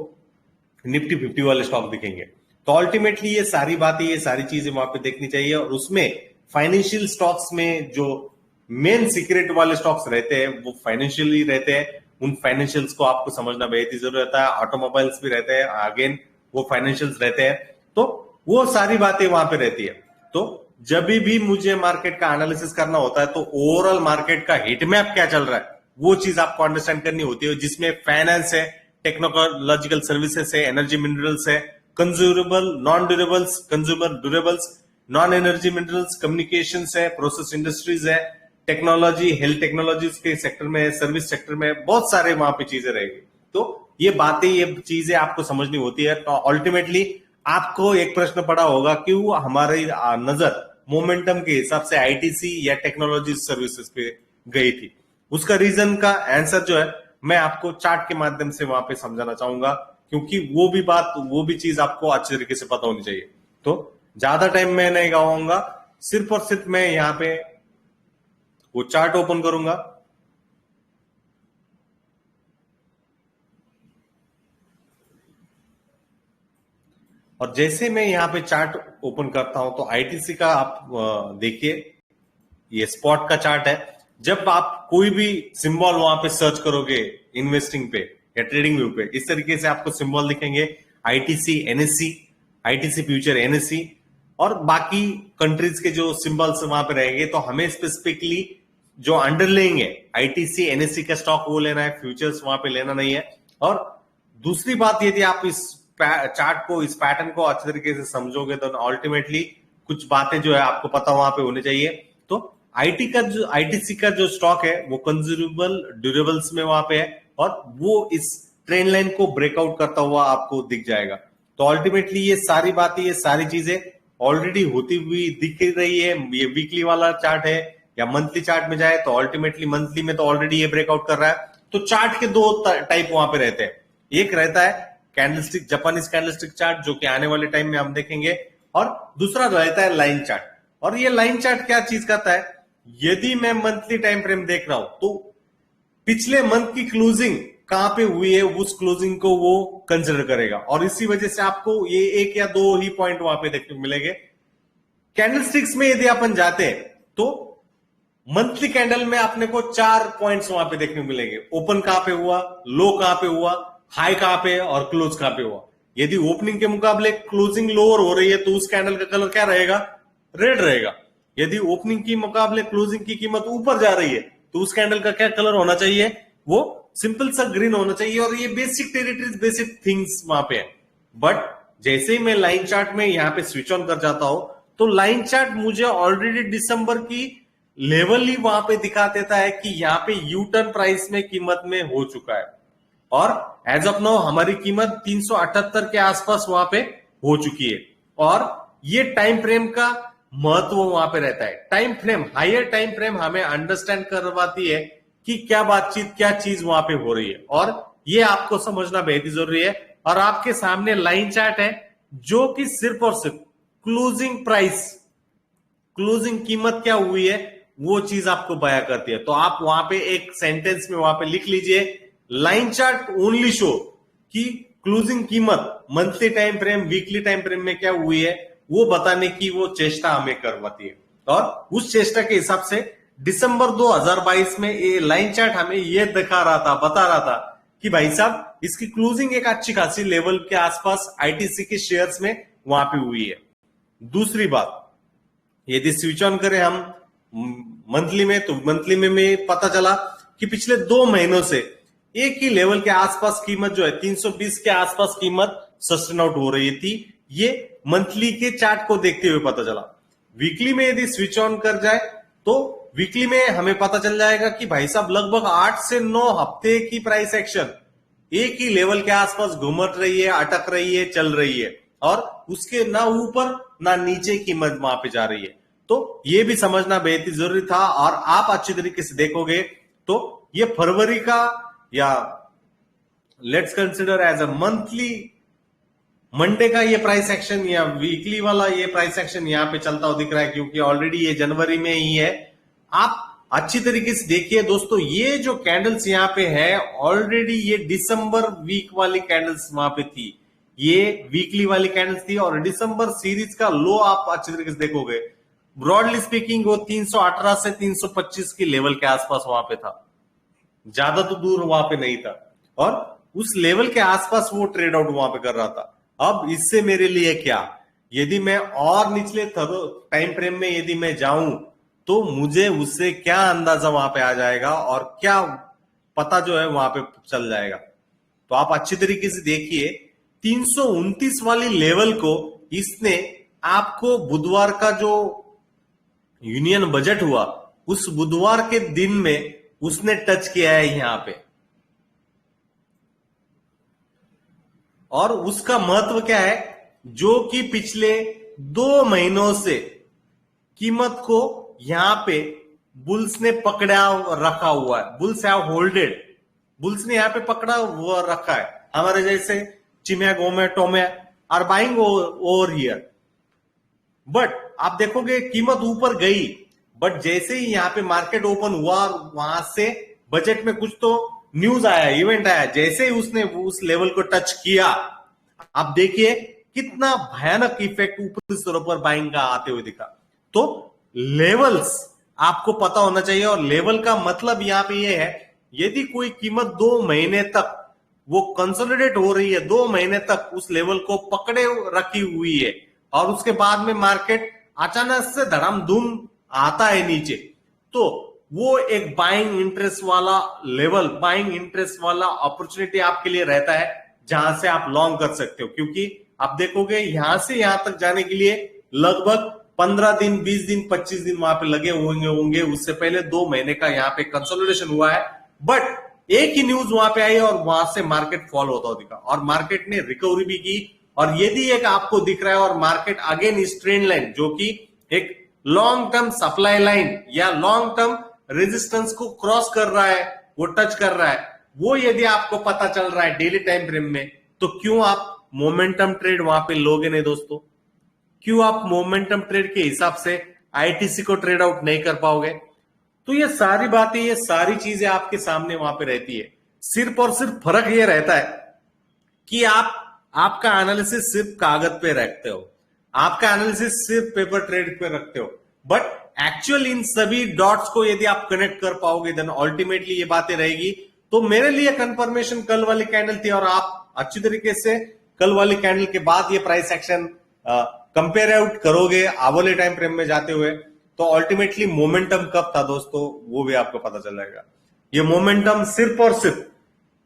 निफ्टी 50 वाले स्टॉक दिखेंगे। तो अल्टीमेटली ये सारी बातें, ये सारी चीजें वहां पे देखनी चाहिए, और उसमें फाइनेंशियल स्टॉक्स में जो मेन सीक्रेट वाले स्टॉक्स रहते हैं वो फाइनेंशियली रहते हैं, उन फाइनेंशियल्स को आपको समझना बेहद ही जरूरत रहता है। ऑटोमोबाइल्स भी रहते हैं, अगेन वो फाइनेंशियल्स रहते हैं, तो वो सारी बातें वहां पे रहती है। तो जब भी मुझे मार्केट का एनालिसिस करना होता है तो ओवरऑल मार्केट का हिट मैप क्या चल रहा है वो चीज आपको अंडरस्टैंड करनी होती है, जिसमें फाइनेंस है, टेक्नोलॉजिकल सर्विसेज है, एनर्जी मिनरल्स है, consumable non durables, consumer durables, non energy minerals, communications है, प्रोसेस इंडस्ट्रीज है, टेक्नोलॉजी, हेल्थ टेक्नोलॉजीज के सेक्टर में, सर्विस सेक्टर में बहुत सारे वहां पे चीजें रहेगी। तो ये बातें, ये चीजें आपको समझनी होती है। तो अल्टीमेटली आपको एक प्रश्न पड़ा होगा कि वो हमारी नजर मोमेंटम के हिसाब से आईटीसी या टेक्नोलॉजी सर्विसेज पे गई थी, उसका रीजन का आंसर जो है मैं आपको चार्ट के माध्यम से वहां पे समझाना चाहूंगा, क्योंकि वो भी बात, वो भी चीज आपको अच्छे तरीके से पता होनी चाहिए। तो ज्यादा टाइम मैं नहीं गवाऊंगा, सिर्फ और सिर्फ मैं यहाँ पे वो चार्ट ओपन करूंगा, और जैसे मैं यहाँ पे चार्ट ओपन करता हूं तो आईटीसी का आप देखिए, ये स्पॉट का चार्ट है। जब आप कोई भी सिंबल वहां पे सर्च करोगे इन्वेस्टिंग पे या ट्रेडिंग व्यू पे, इस तरीके से आपको सिंबल दिखेंगे, ITC NSC, ITC future NSC, और बाकी कंट्रीज के जो सिंबल्स वहां पे रहेंगे। तो हमें स्पेसिफिकली जो अंडरलेइंग है आईटीसी एनएससी का स्टॉक वो लेना है, फ्यूचर्स वहां पे लेना नहीं है। और दूसरी बात, यदि आप इस चार्ट को, इस पैटर्न को अच्छे तरीके से समझोगे तो अल्टीमेटली कुछ बातें जो है आपको पता वहां पे होनी चाहिए। तो आईटीसी का जो स्टॉक है वो कंज्यूमेबल ड्यूरेबल्स में वहां पे है, और वो इस ट्रेंड लाइन को ब्रेकआउट करता हुआ आपको दिख जाएगा। तो अल्टीमेटली ये सारी बातें, ये सारी चीजें ऑलरेडी होती हुई दिख रही है। ये वीकली वाला चार्ट है या मंथली चार्ट में जाए तो अल्टीमेटली मंथली में तो ऑलरेडी ये ब्रेकआउट कर रहा है। तो चार्ट के दो टाइप वहां पे रहते हैं, एक रहता है कैंडलस्टिक, जापानीज कैंडलस्टिक चार्ट, जो कि आने वाले टाइम में हम देखेंगे, और दूसरा रहता है लाइन चार्ट। और ये लाइन चार्ट क्या चीज करता है, यदि मैं मंथली टाइम फ्रेम देख रहा हूं तो पिछले मंथ की क्लोजिंग कहां पे हुई है उस क्लोजिंग को वो कंसिडर करेगा, और इसी वजह से आपको ये एक या दो ही पॉइंट वहां पे देखने को मिलेंगे। कैंडलस्टिक्स में यदि अपन जाते हैं तो मंथली कैंडल में अपने को 4 पॉइंट्स वहां पे देखने को मिलेंगे, ओपन कहां पे हुआ, लो कहां पे हुआ, हाई कहां पे और क्लोज कहां पे हुआ। यदि ओपनिंग के मुकाबले क्लोजिंग लोअर हो रही है तो उस कैंडल का कलर क्या रहेगा, रेड रहेगा। यदि ओपनिंग की मुकाबले क्लोजिंग की कीमत ऊपर जा रही है तो उस कैंडल का क्या कलर होना चाहिए, वो सिंपल सा ग्रीन होना चाहिए। और ये बेसिक टेरिटरीज, बेसिक थिंग्स वहां पे है। बट जैसे ही मैं लाइन चार्ट में यहां पे स्विच ऑन कर जाता हूं तो लाइन चार्ट मुझे ऑलरेडी दिसंबर की लेवल ही वहां पे दिखा देता है कि यहाँ पे यू टर्न प्राइस में कीमत में हो चुका है, और एज ऑफ नाउ हमारी कीमत 378 के आसपास वहां पे हो चुकी है। और ये टाइम फ्रेम का महत्व वहां पे रहता है। Time frame, higher time frame हमें अंडरस्टैंड करवाती है कि क्या बातचीत, क्या चीज वहां पे हो रही है, और ये आपको समझना बेहद ही जरूरी है। और आपके सामने लाइन चार्ट है जो कि सिर्फ और सिर्फ क्लोजिंग प्राइस, क्लोजिंग कीमत क्या हुई है वो चीज आपको बया करती है। तो आप वहां पे एक सेंटेंस में वहां पे लिख लीजिए, लाइन चार्ट ओनली शो कि क्लोजिंग कीमत monthly time frame, weekly time frame में क्या हुई है वो बताने की वो चेष्टा हमें करवाती है। और उस चेष्टा के हिसाब से दिसंबर 2022 में ये लाइन चार्ट हमें ये दिखा रहा था, बता रहा था कि भाई साहब इसकी क्लोजिंग एक अच्छी खासी लेवल के आसपास आईटीसी के शेयर्स में वहां पे हुई है। दूसरी बात, यदि स्विच ऑन करें हम मंथली में, तो मंथली में पता चला कि पिछले 2 महीनों से एक ही लेवल के आसपास कीमत जो है 320 के आसपास कीमत सस्टेन आउट हो रही थी। ये मंथली के चार्ट को देखते हुए पता चला। वीकली में यदि स्विच ऑन कर जाए तो वीकली में हमें पता चल जाएगा कि भाई साहब लगभग 8 से 9 हफ्ते की प्राइस एक्शन एक ही लेवल के आसपास घुमट रही है, अटक रही है, चल रही है, और उसके ना ऊपर ना नीचे कीमत वहां पे जा रही है। तो ये भी समझना बेहद ही जरूरी था। और आप अच्छी तरीके से देखोगे तो ये फरवरी का, या let's consider as a monthly Monday का ये प्राइस एक्शन या वीकली वाला ये प्राइस एक्शन यहाँ पे चलता हुआ दिख रहा है, क्योंकि ऑलरेडी ये जनवरी में ही है। आप अच्छी तरीके से देखिए दोस्तों, ये जो कैंडल्स यहाँ पे है ऑलरेडी ये दिसंबर वीक वाली कैंडल्स वहां पे थी, ये वीकली वाली कैंडल्स थी, और दिसंबर सीरीज का लो आप अच्छी तरीके से देखोगे, ब्रॉडली स्पीकिंग वो 318 से 325 की लेवल के आसपास वहां पे था, ज्यादा तो दूर वहां पे नहीं था, और उस लेवल के आसपास वो ट्रेड आउट वहां पे कर रहा था। अब इससे मेरे लिए क्या, यदि मैं और निचले टाइम फ्रेम में यदि मैं जाऊं तो मुझे उससे क्या अंदाजा वहां पे आ जाएगा और क्या पता जो है वहां पे चल जाएगा। तो आप अच्छी तरीके से देखिए, 329 वाली लेवल को इसने आपको बुधवार का जो यूनियन बजट हुआ उस बुधवार के दिन में उसने टच किया है यहां पे। और उसका महत्व क्या है, जो कि पिछले 2 महीनों से कीमत को यहां पे बुल्स ने पकड़ा रखा हुआ है, बुल्स हैव होल्डेड, बुल्स ने यहां पे पकड़ा हुआ रखा है। हमारे जैसे चिम्या, गोमे, टोमे are buying over here, but आप देखोगे कीमत ऊपर गई, बट जैसे ही यहां पे मार्केट ओपन हुआ वहां से बजट में कुछ तो न्यूज आया, इवेंट आया, जैसे ही उसने उस लेवल को टच किया, आप देखिए कितना भयानक इफेक्ट ऊपरी स्तरों पर बाइंग का आते हुए दिखा। तो लेवल्स आपको पता होना चाहिए, और लेवल का मतलब यहां पे ये है, यदि कोई कीमत 2 महीने तक वो कंसोलिडेट हो रही है, 2 महीने तक उस लेवल को पकड़े रखी हुई है, और उसके बाद में मार्केट अचानक से धड़ाम-धूम आता है नीचे, तो वो एक बाइंग इंटरेस्ट वाला लेवल, बाइंग इंटरेस्ट वाला अपॉर्चुनिटी आपके लिए रहता है, जहां से आप लॉन्ग कर सकते हो। क्योंकि आप देखोगे यहां से यहां तक जाने के लिए लगभग 15 दिन, 20 दिन, 25 दिन वहां पे लगे होंगे। उससे पहले 2 महीने का यहाँ पे कंसोलिडेशन हुआ है, बट एक ही न्यूज वहां पे आई और वहां से मार्केट फॉल होता हुआ दिखा, और मार्केट ने रिकवरी भी की। और यदि एक आपको दिख रहा है और मार्केट अगेन इस ट्रेंड लाइन, जो कि एक लॉन्ग टर्म सप्लाई लाइन या लॉन्ग टर्म रेजिस्टेंस को क्रॉस कर रहा है, वो टच कर रहा है, वो यदि आपको पता चल रहा है डेली टाइम फ्रेम में, तो क्यों आप मोमेंटम ट्रेड वहां पे लोगे नहीं दोस्तों? क्यों आप मोमेंटम ट्रेड के हिसाब से आईटीसी को ट्रेड आउट नहीं कर पाओगे? तो ये सारी बातें, ये सारी चीजें आपके सामने वहां पे रहती है। सिर्फ और सिर्फ फर्क ये रहता है कि आपका एनालिसिस सिर्फ कागज पे रखते हो, आपका एनालिसिस सिर्फ पेपर ट्रेड पे रखते हो, बट एक्चुअल इन सभी डॉट्स को यदि आप कनेक्ट कर पाओगे, देन अल्टीमेटली ये बातें रहेगी। तो मेरे लिए कंफर्मेशन कल वाली कैंडल थी, और आप अच्छी तरीके से कल वाली कैंडल के बाद ये प्राइस एक्शन कंपेयर आउट करोगे आवले टाइम फ्रेम में जाते हुए, तो अल्टीमेटली मोमेंटम कब था दोस्तों वो भी आपको पता चल जाएगा। ये मोमेंटम सिर्फ और सिर्फ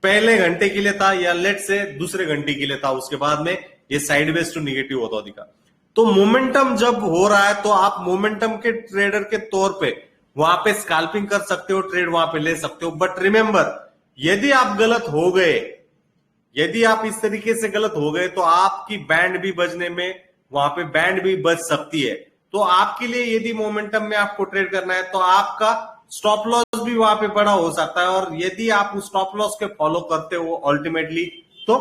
पहले घंटे के लिए था, या लेट से दूसरे घंटे के लिए था, उसके बाद में ये साइडवेज टू निगेटिव होता दिखा। तो मोमेंटम जब हो रहा है तो आप मोमेंटम के ट्रेडर के तौर पे वहां पे स्कैल्पिंग कर सकते हो, ट्रेड वहां पे ले सकते हो। बट रिमेंबर, यदि आप गलत हो गए, यदि आप इस तरीके से गलत हो गए तो आपकी बैंड भी बजने में, वहां पे बैंड भी बज सकती है। तो आपके लिए यदि मोमेंटम में आपको ट्रेड करना है तो आपका स्टॉप लॉस भी वहां पे बड़ा हो सकता है। और यदि आप उस स्टॉप लॉस के फॉलो करते हो अल्टीमेटली, तो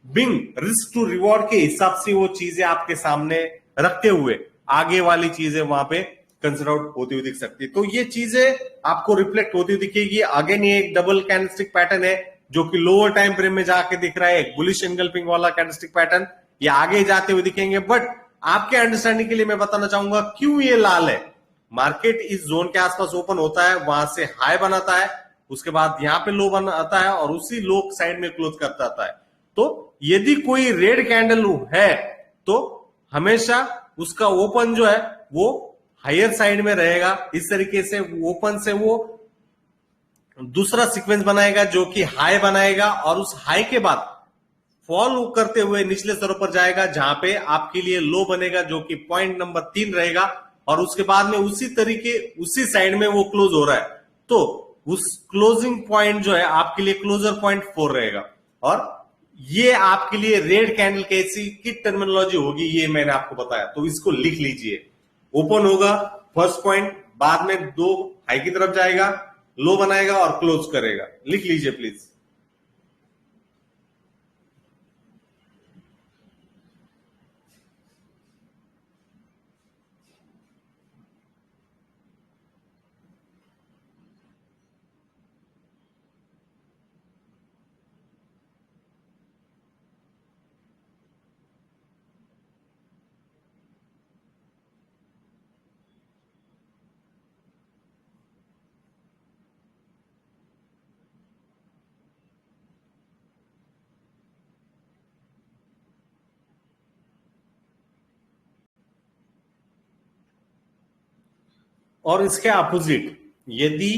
बिंग रिस्क टू रिवॉर्ड के हिसाब से वो चीजें आपके सामने रखते हुए आगे वाली चीजें वहां पे कंसिडर आउट होती हुई दिख सकती है। तो ये चीजें आपको रिफ्लेक्ट होती हुई दिखेगी। अगेन ये एक डबल कैंडलस्टिक पैटर्न है जो कि लोअर टाइम फ्रेम में जाके दिख रहा है, एक बुलिश एंगल्फिंग वाला कैंडलस्टिक पैटर्न, ये आगे जाते हुए दिखेंगे। बट आपके अंडरस्टैंडिंग के लिए मैं बताना चाहूंगा क्यों ये लाल है। मार्केट इस जोन के आसपास ओपन होता है, वहां से हाई बनाता है, उसके बाद यहां पे लो बनाता है और उसी लो साइड में क्लोज करता आता है। तो यदि कोई रेड कैंडल है तो हमेशा उसका ओपन जो है वो हायर साइड में रहेगा। इस तरीके से ओपन से वो दूसरा सीक्वेंस बनाएगा जो कि हाई बनाएगा और उस हाई के बाद फॉल करते हुए निचले स्तरों पर जाएगा, जहां पे आपके लिए लो बनेगा जो कि पॉइंट नंबर 3 रहेगा। और उसके बाद में उसी तरीके उसी साइड में वो क्लोज हो रहा है, तो उस क्लोजिंग पॉइंट जो है आपके लिए क्लोजर पॉइंट 4 रहेगा। और ये आपके लिए रेड कैंडल कैसी की टर्मिनोलॉजी होगी ये मैंने आपको बताया, तो इसको लिख लीजिए। ओपन होगा फर्स्ट पॉइंट, बाद में दो हाई की तरफ जाएगा, लो बनाएगा और क्लोज करेगा। लिख लीजिए प्लीज। और इसके अपोजिट यदि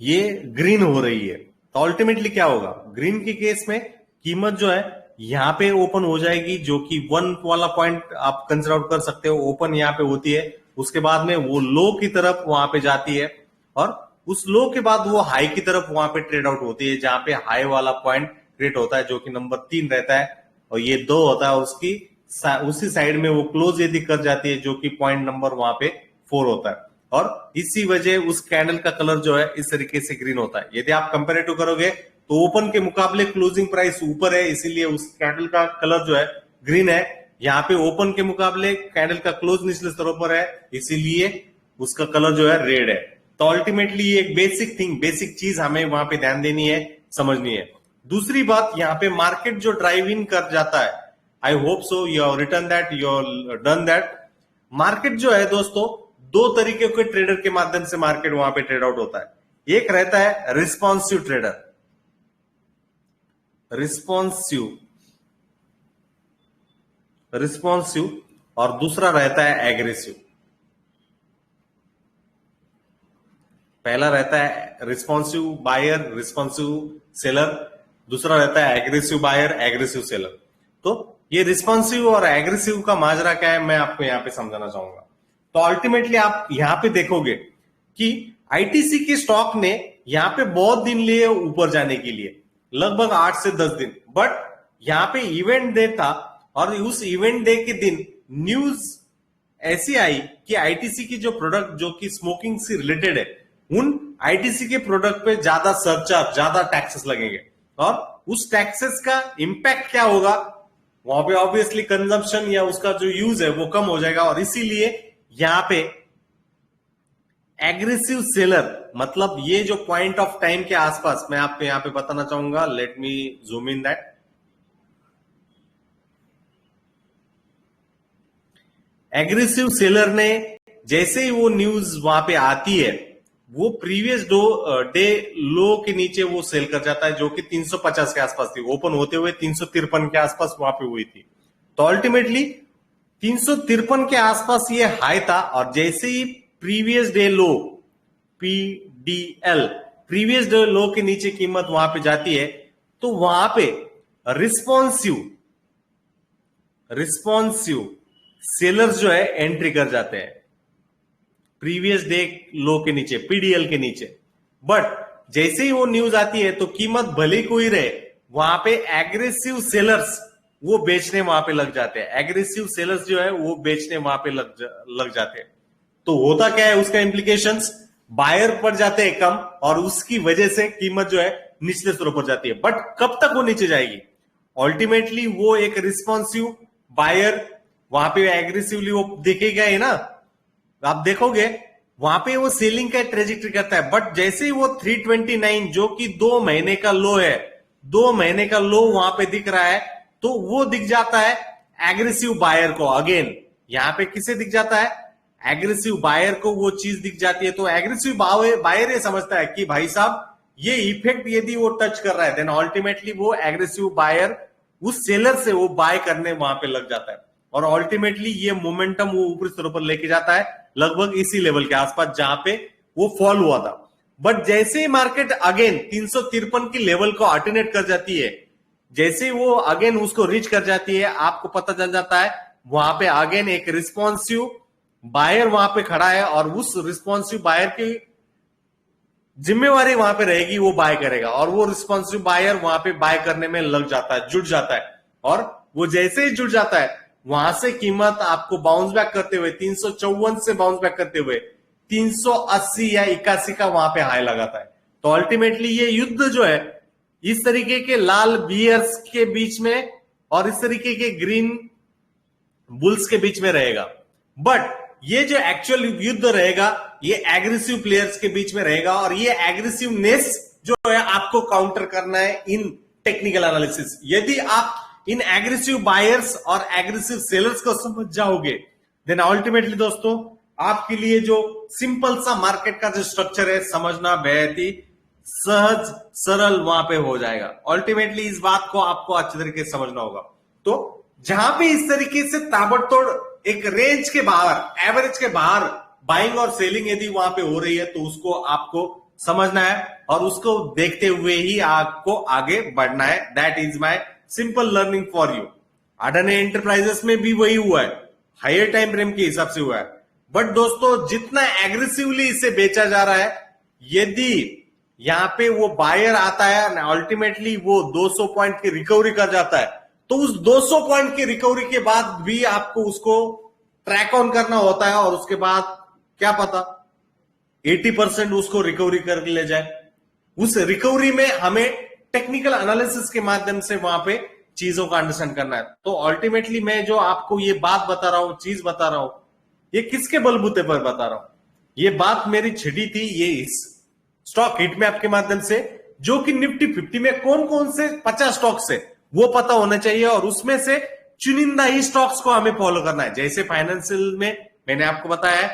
ये ग्रीन हो रही है तो अल्टीमेटली क्या होगा, ग्रीन के केस में कीमत जो है यहां पे ओपन हो जाएगी, जो कि 1 वाला पॉइंट आप कंसिडर आउट कर सकते हो। ओपन यहां पे होती है, उसके बाद में वो लो की तरफ वहां पे जाती है और उस लो के बाद वो हाई की तरफ वहां पे ट्रेड आउट होती है, जहां पे हाई वाला पॉइंट क्रिएट होता है जो कि नंबर 3 रहता है और ये 2 होता है उसकी उसी साइड में वो क्लोज यदि कर जाती है जो कि पॉइंट नंबर वहां पे 4 होता है। और इसी वजह उस कैंडल का कलर जो है इस तरीके से ग्रीन होता है। यदि आप कंपेरेटिव करोगे तो ओपन के मुकाबले क्लोजिंग प्राइस ऊपर है, इसीलिए उस कैंडल का कलर जो है ग्रीन है। यहाँ पे ओपन के मुकाबले कैंडल का क्लोज निचले स्तरों पर है, इसीलिए उसका कलर जो है रेड है। तो अल्टीमेटली एक बेसिक थिंग, बेसिक चीज हमें वहां पे ध्यान देनी है, समझनी है। दूसरी बात, यहाँ पे मार्केट जो ड्राइव इन कर जाता है, I hope so you have written that, you have done that. Market जो है दोस्तों, दो तरीके के ट्रेडर के माध्यम से मार्केट वहां पे ट्रेड आउट होता है। एक रहता है रिस्पॉन्सिव ट्रेडर, रिस्पॉन्सिव, और दूसरा रहता है एग्रेसिव। पहला रहता है रिस्पॉन्सिव बायर, रिस्पॉन्सिव सेलर, दूसरा रहता है एग्रेसिव बायर, एग्रेसिव सेलर। तो ये रिस्पॉन्सिव और एग्रेसिव का माजरा क्या है मैं आपको यहां पे समझाना चाहूंगा। तो अल्टीमेटली आप यहां पे देखोगे कि आईटीसी के स्टॉक ने यहां पे बहुत दिन लिए ऊपर जाने के लिए, लगभग 8 से 10 दिन। बट यहां पे इवेंट डे था और उस इवेंट डे के दिन न्यूज ऐसी आई कि आईटीसी की जो प्रोडक्ट जो कि स्मोकिंग से रिलेटेड है, उन आईटीसी के प्रोडक्ट पे ज्यादा सरचार्ज, ज्यादा टैक्सेस लगेंगे। और उस टैक्सेस का इंपैक्ट क्या होगा, वहां पे ऑब्वियसली कंजम्पशन या उसका जो यूज है वो कम हो जाएगा। और इसीलिए यहां पे एग्रेसिव सेलर, मतलब ये जो पॉइंट ऑफ टाइम के आसपास मैं आपको यहां पे बताना चाहूंगा, let me zoom in that. Aggressive seller ने जैसे ही वो न्यूज वहां पे आती है, वो प्रीवियस डे लो के नीचे वो सेल कर जाता है, जो कि 350 के आसपास थी, ओपन होते हुए 353 के आसपास वहां पे हुई थी। तो अल्टीमेटली 353 के आसपास ये हाई था और जैसे ही previous day low, PDL, previous day low के नीचे कीमत वहां पे जाती है, तो वहां पे रिस्पॉन्सिव सेलर्स जो है एंट्री कर जाते हैं। प्रीवियस डे लो के नीचे, पीडीएल के नीचे। बट जैसे ही वो न्यूज आती है तो कीमत भले कोई रहे, वहां पे एग्रेसिव सेलर्स वो बेचने वहां पे लग जाते हैं। एग्रेसिव सेलर्स जो है वो बेचने वहां पे लग जाते हैं। तो होता क्या है, उसका इंप्लीकेशंस बायर पड़ जाते हैं कम, और उसकी वजह से कीमत जो है निचले स्तरों पर जाती है। बट कब तक वो नीचे जाएगी? अल्टीमेटली वो एक रिस्पॉन्सिव बायर वहां पे एग्रेसिवली वो देखेगा ही ना। आप देखोगे वहां पे वो सेलिंग का ट्रेजेक्टरी करता है। बट जैसे ही वो 329 जो कि 2 महीने का लो है, 2 महीने का लो वहां पे दिख रहा है, तो वो दिख जाता है एग्रेसिव बायर को। अगेन यहां पे किसे दिख जाता है? एग्रेसिव बायर को वो चीज दिख जाती है। तो एग्रेसिव बायर ये समझता है कि भाई साहब ये इफेक्ट यदि वो टच कर रहा है, देन अल्टीमेटली वो एग्रेसिव बायर उस सेलर से वो बाय करने वहां पे लग जाता है, और अल्टीमेटली ये मोमेंटम वो ऊपरी स्तरों पर लेके जाता है लगभग इसी लेवल के आसपास जहां पे वो फॉल हुआ था। बट जैसे ही मार्केट अगेन 353 की लेवल को अल्टरनेट कर जाती है, जैसे वो अगेन उसको रीच कर जाती है, आपको पता चल जाता है वहां पे अगेन एक रिस्पॉन्सिव बायर वहां पे खड़ा है, और उस रिस्पॉन्सिव बायर की जिम्मेवारी वहां पे रहेगी, वो बाय करेगा, और वो रिस्पॉन्सिव बायर वहां पे बाय करने में लग जाता है, जुट जाता है। और वो जैसे ही जुट जाता है, वहां से कीमत आपको बाउंस बैक करते हुए 354 से बाउंस बैक करते हुए 380 या 81 का वहां पे हाई लगाता है। तो अल्टीमेटली ये युद्ध जो है इस तरीके के लाल बियर्स के बीच में और इस तरीके के ग्रीन बुल्स के बीच में रहेगा। बट ये जो एक्चुअल युद्ध रहेगा ये एग्रेसिव प्लेयर्स के बीच में रहेगा, और ये एग्रेसिवनेस जो है आपको काउंटर करना है इन टेक्निकल एनालिसिस। यदि आप इन एग्रेसिव बायर्स और एग्रेसिव सेलर्स को समझ जाओगे, देन अल्टीमेटली दोस्तों आपके लिए जो सिंपल सा मार्केट का जो स्ट्रक्चर है समझना बेहद ही सहज सरल वहां पे हो जाएगा। अल्टीमेटली इस बात को आपको अच्छे तरीके से समझना होगा। तो जहां पे इस तरीके से ताबड़तोड़ एक रेंज के बाहर, एवरेज के बाहर बाइंग और सेलिंग यदि वहां पे हो रही है, तो उसको आपको समझना है और उसको देखते हुए ही आपको आगे बढ़ना है। That is my simple learning for you. Adani enterprises में भी वही हुआ है, हायर टाइम फ्रेम के हिसाब से हुआ है। बट दोस्तों जितना एग्रेसिवली इसे बेचा जा रहा है, यदि यहां पे वो बायर आता है, अल्टीमेटली वो 200 पॉइंट की रिकवरी कर जाता है, तो उस 200 पॉइंट की रिकवरी के बाद भी आपको उसको ट्रैक ऑन करना होता है, और उसके बाद क्या पता 80% उसको रिकवरी कर ले जाए। उस रिकवरी में हमें टेक्निकल एनालिसिस के माध्यम से वहां पे चीजों का अंडरस्टैंड करना है। तो अल्टीमेटली मैं जो आपको ये बात बता रहा हूं, चीज बता रहा हूं, ये किसके बलबूते पर बता रहा हूं? ये बात मेरी छिड़ी थी ये इस स्टॉक हिट मैप के माध्यम से, जो कि निफ्टी 50 में कौन कौन से 50 स्टॉक्स है वो पता होना चाहिए, और उसमें से चुनिंदा ही स्टॉक्स को हमें फॉलो करना है। जैसे फाइनेंशियल में मैंने आपको बताया,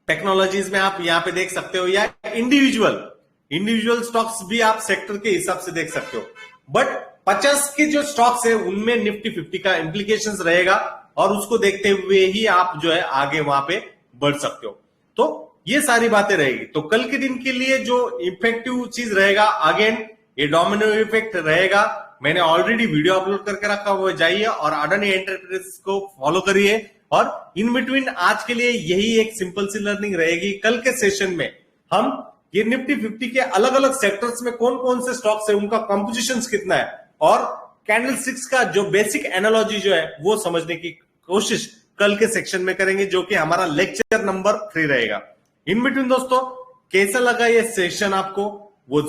टेक्नोलॉजीज में आप यहां पे देख सकते हो, या इंडिविजुअल स्टॉक्स भी आप सेक्टर के हिसाब से देख सकते हो। बट 50 के जो स्टॉक्स है उनमें निफ्टी 50 का इंप्लीकेशंस रहेगा, और उसको देखते हुए ही आप जो है आगे वहां पे बढ़ सकते हो। तो ये सारी बातें रहेगी। तो कल के दिन के लिए जो इफेक्टिव चीज रहेगा, अगेन ये डोमिनो इफेक्ट रहेगा। मैंने ऑलरेडी वीडियो अपलोड करके रखा हुआ, जाइए और अडानी एंटरप्राइजेस को फॉलो करिए। और इन बिटवीन आज के लिए यही एक सिंपल सी लर्निंग रहेगी। कल के सेशन में हम ये निफ्टी 50 के अलग अलग सेक्टर्स में कौन कौन से स्टॉक्स है, उनका कंपोजिशन कितना है, और कैंडल स्टिक्स का जो बेसिक एनालॉजी जो है वो समझने की कोशिश कल के सेक्शन में करेंगे, जो कि हमारा लेक्चर नंबर 3 रहेगा। इन बिटवीन दोस्तों कैसा लगा ये सेशन आपको, वो